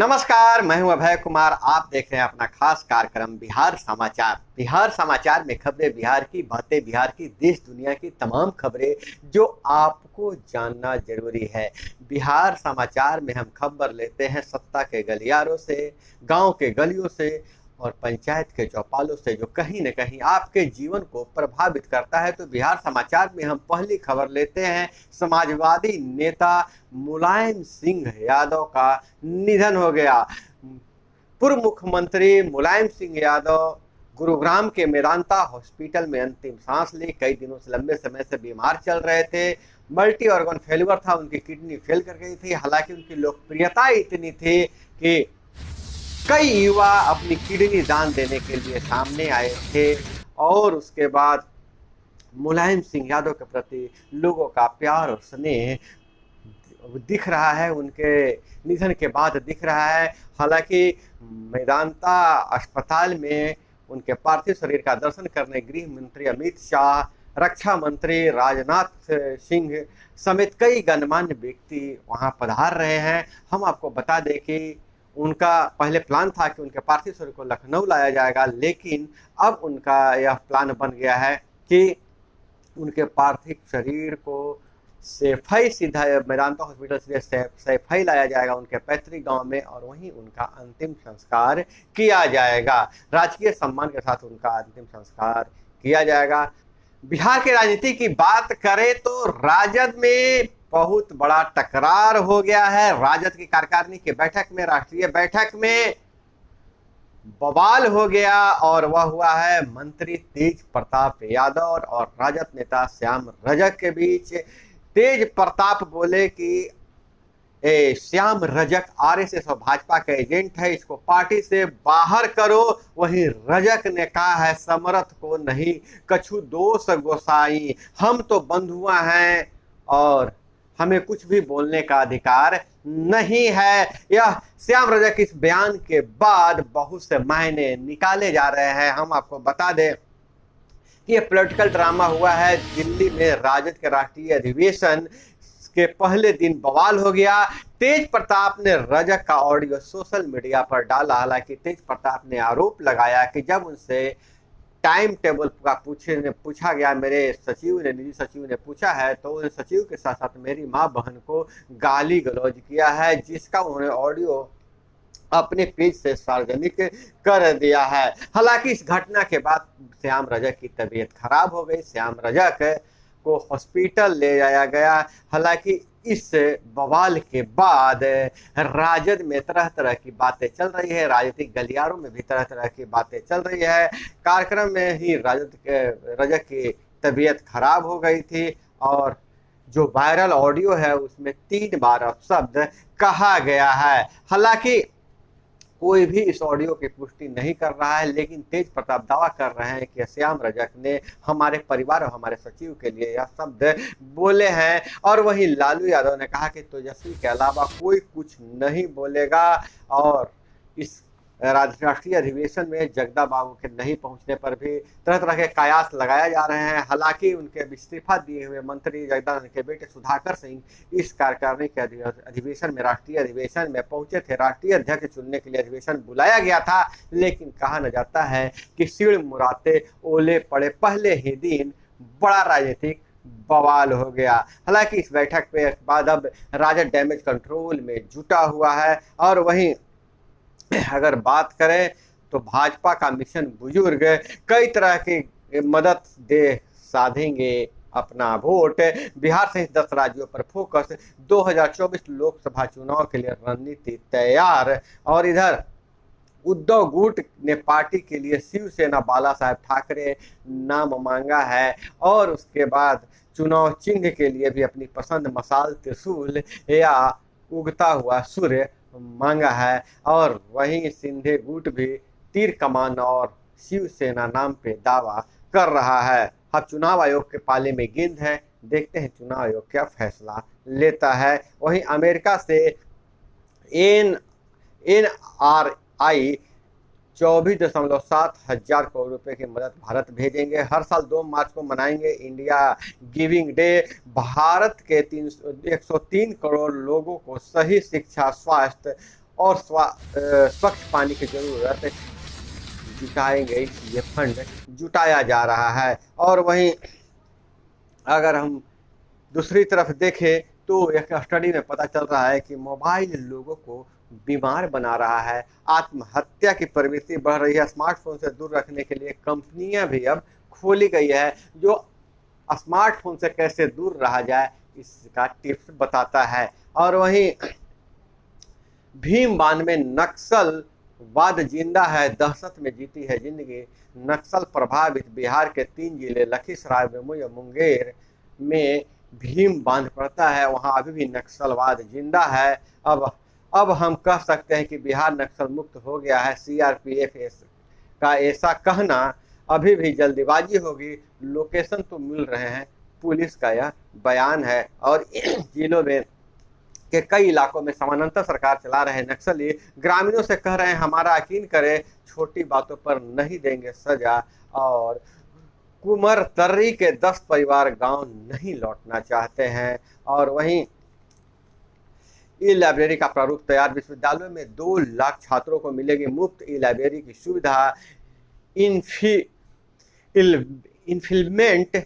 नमस्कार, मैं हूं अभय कुमार। आप देख रहे हैं अपना खास कार्यक्रम बिहार समाचार। बिहार समाचार में खबरें बिहार की, बातें बिहार की, देश दुनिया की तमाम खबरें जो आपको जानना जरूरी है। बिहार समाचार में हम खबर लेते हैं सत्ता के गलियारों से, गांव के गलियों से और पंचायत के चौपालों से, जो कहीं न कहीं आपके जीवन को प्रभावित करता है। तो बिहार समाचार में हम पहली खबर लेते हैं, समाजवादी नेता मुलायम सिंह यादव का निधन हो गया। पूर्व मुख्यमंत्री मुलायम सिंह यादव गुरुग्राम के मेदांता हॉस्पिटल में अंतिम सांस ली। कई दिनों से, लंबे समय से बीमार चल रहे थे। मल्टी ऑर्गन फेलियर था, उनकी किडनी फेल कर गई थी। हालांकि उनकी लोकप्रियता इतनी थी कि कई युवा अपनी किडनी दान देने के लिए सामने आए थे और उसके बाद मुलायम सिंह यादव के प्रति लोगों का प्यार और स्नेह दिख रहा है, उनके निधन के बाद दिख रहा है। हालांकि मेदांता अस्पताल में उनके पार्थिव शरीर का दर्शन करने गृह मंत्री अमित शाह, रक्षा मंत्री राजनाथ सिंह समेत कई गणमान्य व्यक्ति वहां पधार रहे हैं। हम आपको बता दें कि उनका पहले प्लान था कि उनके पार्थिव शरीर को लखनऊ लाया जाएगा, लेकिन अब उनका यह प्लान बन गया है कि उनके पार्थिव शरीर को सैफई, सीधा मेदांता हॉस्पिटल से सैफई लाया जाएगा उनके पैतृक गांव में, और वहीं उनका अंतिम संस्कार किया जाएगा। राजकीय सम्मान के साथ उनका अंतिम संस्कार किया जाएगा। बिहार की राजनीति की बात करें तो राजद में बहुत बड़ा टकरार हो गया है। राजद की कार्यकारिणी की बैठक में, राष्ट्रीय बैठक में बवाल हो गया और वह हुआ है मंत्री तेज प्रताप यादव और राजद नेता श्याम रजक के बीच। तेज प्रताप बोले कि श्याम रजक आरएसएस और भाजपा का एजेंट है, इसको पार्टी से बाहर करो। वहीं रजक ने कहा है समरथ को नहीं कछु दोष गोसाई, हम तो बंधुआ हैं और हमें कुछ भी बोलने का अधिकार नहीं है। यह श्याम रजक इस बयान के बाद बहुत से मायने निकाले जा रहे हैं। हम आपको बता दें कि यह पॉलिटिकल ड्रामा हुआ है। दिल्ली में राजद के राष्ट्रीय अधिवेशन के पहले दिन बवाल हो गया। तेज प्रताप ने रजक का ऑडियो सोशल मीडिया पर डाला। हालांकि तेज प्रताप ने आरोप लगाया कि जब उनसे टाइम टेबल का पूछा गया, मेरे सचिव ने, निजी सचिव ने पूछा है, तो उन्हें सचिव के साथ साथ मेरी माँ बहन को गाली गलौज किया है, जिसका उन्होंने ऑडियो अपने पेज से सार्वजनिक कर दिया है। हालांकि इस घटना के बाद श्याम रजक की तबीयत खराब हो गई। श्याम रजक को हॉस्पिटल ले जाया गया। हालांकि इस बवाल के बाद राजद में तरह तरह की बातें चल रही है, राजनीतिक गलियारों में भी तरह तरह की बातें चल रही है। कार्यक्रम में ही रजक की तबीयत खराब हो गई थी और जो वायरल ऑडियो है उसमें 3 बार अपशब्द कहा गया है। हालांकि कोई भी इस ऑडियो की पुष्टि नहीं कर रहा है, लेकिन तेज प्रताप दावा कर रहे हैं कि श्याम रजक ने हमारे परिवार और हमारे सचिव के लिए यह शब्द बोले हैं। और वहीं लालू यादव ने कहा कि तेजस्वी के अलावा कोई कुछ नहीं बोलेगा। और इस राष्ट्रीय अधिवेशन में जगदा बाबू के नहीं पहुंचने पर भी तरह तरह के कयास लगाए जा रहे हैं। हालांकि उनके इस्तीफा दिए हुए मंत्री जगदानंद के बेटे सुधाकर सिंह इस कार्यकारिणी के अधिवेशन में, राष्ट्रीय अधिवेशन में पहुंचे थे। राष्ट्रीय अध्यक्ष चुनने के लिए अधिवेशन बुलाया गया था, लेकिन कहा न जाता है कि सिड़ मुराते ओले पड़े, पहले ही दिन बड़ा राजनीतिक बवाल हो गया। हालांकि इस बैठक के बाद अब राजद डैमेज कंट्रोल में जुटा हुआ है। और वहीं अगर बात करें तो भाजपा का मिशन बुजुर्ग कई तरह की मदद दे साधेंगे अपना वोट। बिहार सहित 10 राज्यों पर फोकस, 2024 लोकसभा चुनाव के लिए रणनीति तैयार। और इधर उद्धव गुट ने पार्टी के लिए शिवसेना बाला साहेब ठाकरे नाम मांगा है और उसके बाद चुनाव चिन्ह के लिए भी अपनी पसंद मसाल, त्रिशूल या उगता हुआ सूर्य मांगा है। और वहीं सिंधे गुट भी तीर कमान और शिवसेना नाम पे दावा कर रहा है। अब चुनाव आयोग के पाले में गेंद है, देखते हैं चुनाव आयोग क्या फैसला लेता है। वहीं अमेरिका से NRI 24.7 हजार करोड़ रुपए की मदद भारत भेजेंगे। हर साल 2 मार्च को मनाएंगे इंडिया गिविंग डे। भारत के 103 करोड़ लोगों को सही शिक्षा, स्वास्थ्य और स्वच्छ पानी की जरूरत जुटाएंगे, ये फंड जुटाया जा रहा है। और वहीं अगर हम दूसरी तरफ देखें तो एक स्टडी में पता चल रहा है कि मोबाइल लोगों को बीमार बना रहा है, आत्महत्या की प्रवृत्ति बढ़ रही है। स्मार्टफोन से दूर रखने के लिए कंपनियां भी अब खोली गई है जो स्मार्टफोन से कैसे दूर रहा जाए इसका टिप्स बताता है। और वहीं भीम बांध में नक्सलवाद जिंदा है, दहशत में जीती है जिंदगी। नक्सल प्रभावित बिहार के 3 जिले लखीसराय, बेगूसराय, मुंगेर में भीम बांध पड़ता है, वहां अभी भी नक्सलवाद जिंदा है। अब हम कह सकते हैं कि बिहार नक्सल मुक्त हो गया है। सीआरपीएफ का ऐसा कहना अभी भी जल्दीबाजी होगी, लोकेशन तो मिल रहे हैं, पुलिस का यह बयान है। और जिलों में के कई इलाकों में समानांतर सरकार चला रहे नक्सली ग्रामीणों से कह रहे हैं हमारा यकीन करें, छोटी बातों पर नहीं देंगे सजा। और कुमर तर्री के 10 परिवार गांव नहीं लौटना चाहते हैं। और वहीं ई लाइब्रेरी का प्रारूप तैयार, विश्वविद्यालयों में 2 लाख छात्रों को मिलेगी मुफ्त ई लाइब्रेरी की सुविधा। इन्फिलमेंट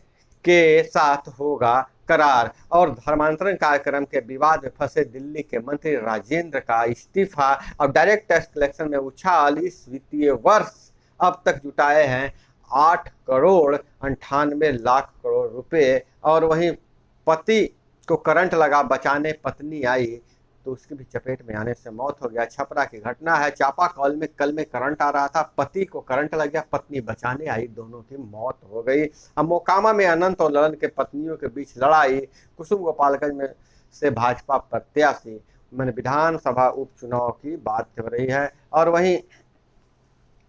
के साथ होगा करार। और धर्मांतरण कार्यक्रम के विवाद में फंसे दिल्ली के मंत्री राजेंद्र का इस्तीफा। अब डायरेक्ट टैक्स कलेक्शन में उछाल, इस वित्तीय वर्ष अब तक जुटाए हैं 8 करोड़ 98 लाख करोड़ रुपए। और वहीं पति को करंट लगा, बचाने पत्नी आई तो उसकी भी चपेट में आने से मौत हो गया। छपरा की घटना है, चापाकल में कल में करंट आ रहा था, पति को करंट लग गया, पत्नी बचाने आई, दोनों की मौत हो गई। अब मोकामा में अनंत और ललन के पत्नियों के बीच लड़ाई। कुसुम गोपालगंज में से भाजपा प्रत्याशी मैंने विधानसभा उपचुनाव की बात हो रही है। और वहीं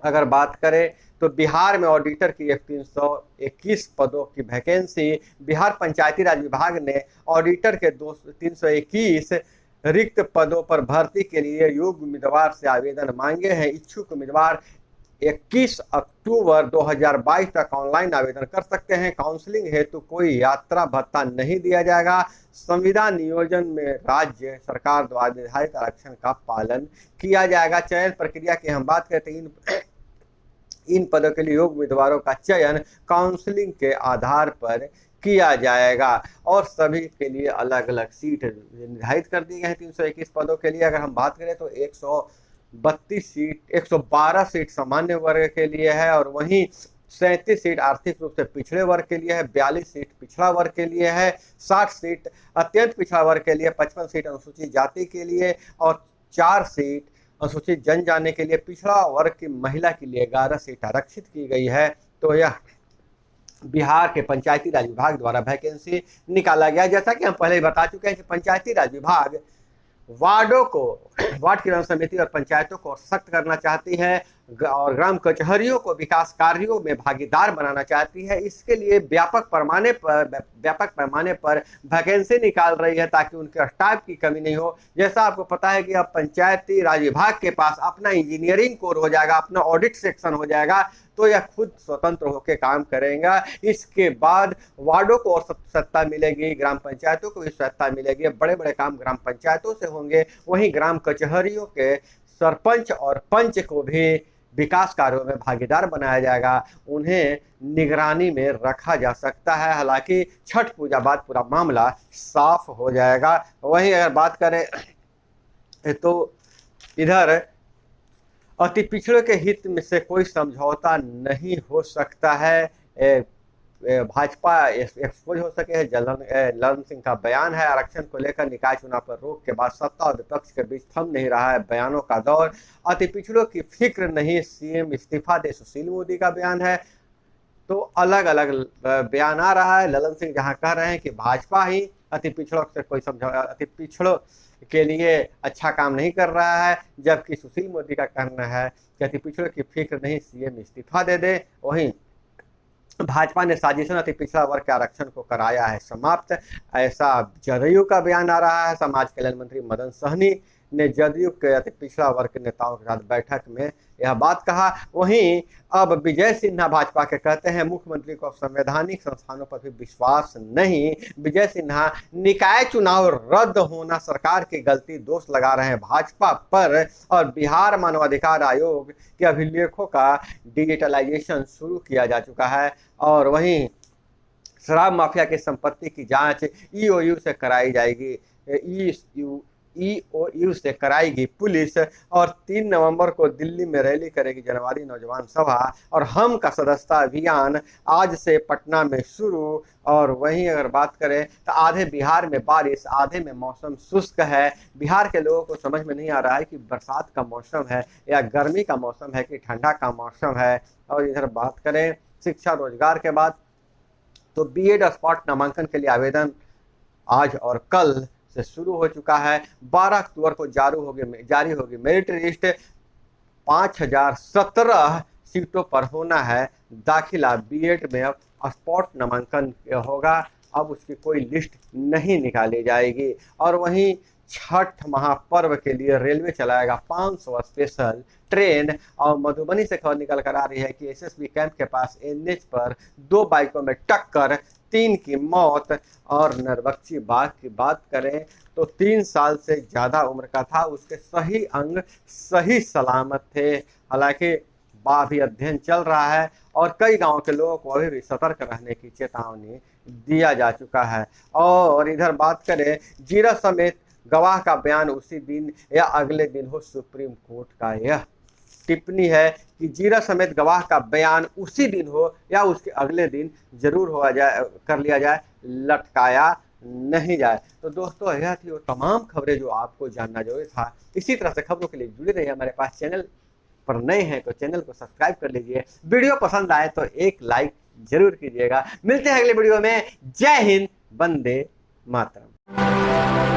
अगर बात करें तो बिहार में ऑडिटर की 321 पदों की वैकेंसी। बिहार पंचायती राज विभाग ने ऑडिटर के 321 रिक्त पदों पर भर्ती के लिए योग्य उम्मीदवार से आवेदन मांगे हैं। इच्छुक उम्मीदवार 21 अक्टूबर 2022 तक ऑनलाइन आवेदन कर सकते हैं। काउंसलिंग हेतु कोई यात्रा भत्ता नहीं दिया जाएगा। संविदा नियोजन में राज्य सरकार द्वारा निर्धारित आरक्षण का पालन किया जाएगा। चयन प्रक्रिया की हम बात करते हैं, इन पदों के लिए योग्य उम्मीदवारों का चयन काउंसलिंग के आधार पर किया जाएगा और सभी के लिए अलग अलग सीट निर्धारित कर दी गई है। 321 पदों के लिए अगर हम बात करें तो 112 सीट सामान्य वर्ग के लिए है और वहीं 37 सीट आर्थिक रूप से पिछड़े वर्ग के लिए है, 42 सीट पिछड़ा वर्ग के लिए है, 60 सीट अत्यंत पिछड़ा वर्ग के लिए, 55 सीट अनुसूचित जाति के लिए और 4 सीट अनुसूचित जनजाति के लिए। पिछड़ा वर्ग की महिला के लिए 11 सीट आरक्षित की गई है। तो यह बिहार के पंचायती राज विभाग द्वारा वैकेंसी निकाला गया। जैसा कि हम पहले बता चुके हैं कि पंचायती राज विभाग वार्डों को, वार्ड की समिति और पंचायतों को सख्त करना चाहती है और ग्राम कचहरियों को विकास कार्यों में भागीदार बनाना चाहती है। इसके लिए व्यापक पैमाने पर वैकेंसी निकाल रही है ताकि उनके स्टाफ की कमी नहीं हो। जैसा आपको पता है कि अब पंचायती राज विभाग के पास अपना इंजीनियरिंग कोर हो जाएगा, अपना ऑडिट सेक्शन हो जाएगा, तो यह खुद स्वतंत्र होकर काम करेगा। इसके बाद वार्डों को और सत्ता मिलेगी, ग्राम पंचायतों को भी सत्ता मिलेगी। बड़े बड़े काम ग्राम पंचायतों से होंगे। वहीं ग्राम कचहरियों के सरपंच और पंच को भी विकास कार्यों में भागीदार बनाया जाएगा, उन्हें निगरानी में रखा जा सकता है। हालांकि छठ पूजा बाद पूरा मामला साफ हो जाएगा। वहीं अगर बात करें तो इधर अति पिछड़ों के हित में से कोई समझौता नहीं हो सकता है। भाजपा एक्सपोज हो सके है। ललन सिंह का बयान है। आरक्षण को लेकर निकाय चुनाव पर रोक के बाद सत्ता और विपक्ष के बीच थम नहीं रहा है बयानों का दौर। अति पिछड़ों की फिक्र नहीं, सीएम इस्तीफा दे, सुशील मोदी का बयान है। तो अलग अलग बयान आ रहा है। ललन सिंह जहां कह रहे हैं कि भाजपा ही अति पिछड़ों से कोई समझौता, अति पिछड़ों के लिए अच्छा काम नहीं कर रहा है, जबकि सुशील मोदी का कहना है कि अति पिछड़ों की फिक्र नहीं, सीएम इस्तीफा दे दे। वहीं भाजपा ने साजिशन अति पिछड़ा वर्ग के आरक्षण को कराया है समाप्त, ऐसा जदयू का बयान आ रहा है। समाज कल्याण मंत्री मदन सहनी ने जदयू के अति पिछड़ा वर्ग के नेताओं के साथ बैठक में यह बात कहा। वहीं अब विजय सिन्हा भाजपा के कहते हैं मुख्यमंत्री को संवैधानिक संस्थानों पर भी विश्वास नहीं। विजय सिन्हा निकाय चुनाव रद्द होना सरकार की गलती दोष लगा रहे हैं भाजपा पर, और बिहार मानवाधिकार आयोग के अभिलेखों का डिजिटलाइजेशन शुरू किया जा चुका है। और वहीं शराब माफिया की संपत्ति की जांच ईओयू से कराई जाएगी, ईओयू से कराएगी पुलिस। और 3 नवंबर को दिल्ली में रैली करेगी जनवादी नौजवान सभा। और हम का सदस्यता अभियान आज से पटना में शुरू। और वहीं अगर बात करें तो आधे बिहार में बारिश, आधे में मौसम शुष्क है। बिहार के लोगों को समझ में नहीं आ रहा है कि बरसात का मौसम है या गर्मी का मौसम है कि ठंडा का मौसम है। और इधर बात करें शिक्षा रोजगार के बाद तो बीएड स्पॉट नामांकन के लिए आवेदन आज और कल से शुरू हो चुका है। 12 अक्टूबर को जारी होगी मेरिट लिस्ट। 5017 सीटों पर होना है दाखिला। बीएड में अब स्पॉट नामांकन होगा, अब उसकी कोई लिस्ट नहीं निकाली जाएगी। और वहीं छठ महापर्व के लिए रेलवे चलाएगा 500 स्पेशल ट्रेन। और मधुबनी से खबर निकल कर आ रही है कि एसएसबी कैंप के पास एनएच पर 2 बाइकों में टक्कर, 3 की मौत। और नरबख्शी बाघ की बात करें तो 3 साल से ज़्यादा उम्र का था, उसके सही अंग सही सलामत थे। हालांकि अभी अध्ययन चल रहा है और कई गांव के लोगों को अभी भी सतर्क रहने की चेतावनी दिया जा चुका है। और इधर बात करें जीरा समेत गवाह का बयान उसी दिन या अगले दिन हो, सुप्रीम कोर्ट का यह टिप्पणी है कि जीरा समेत गवाह का बयान उसी दिन हो या उसके अगले दिन जरूर कर लिया जाए, लटकाया नहीं जाए। तो दोस्तों यह थी वो तमाम खबरें जो आपको जानना जरूरी था। इसी तरह से खबरों के लिए जुड़े रहिए हमारे पास। चैनल पर नए हैं तो चैनल को सब्सक्राइब कर लीजिए। वीडियो पसंद आए तो एक लाइक जरूर कीजिएगा। मिलते हैं अगले वीडियो में। जय हिंद, वंदे मातरम।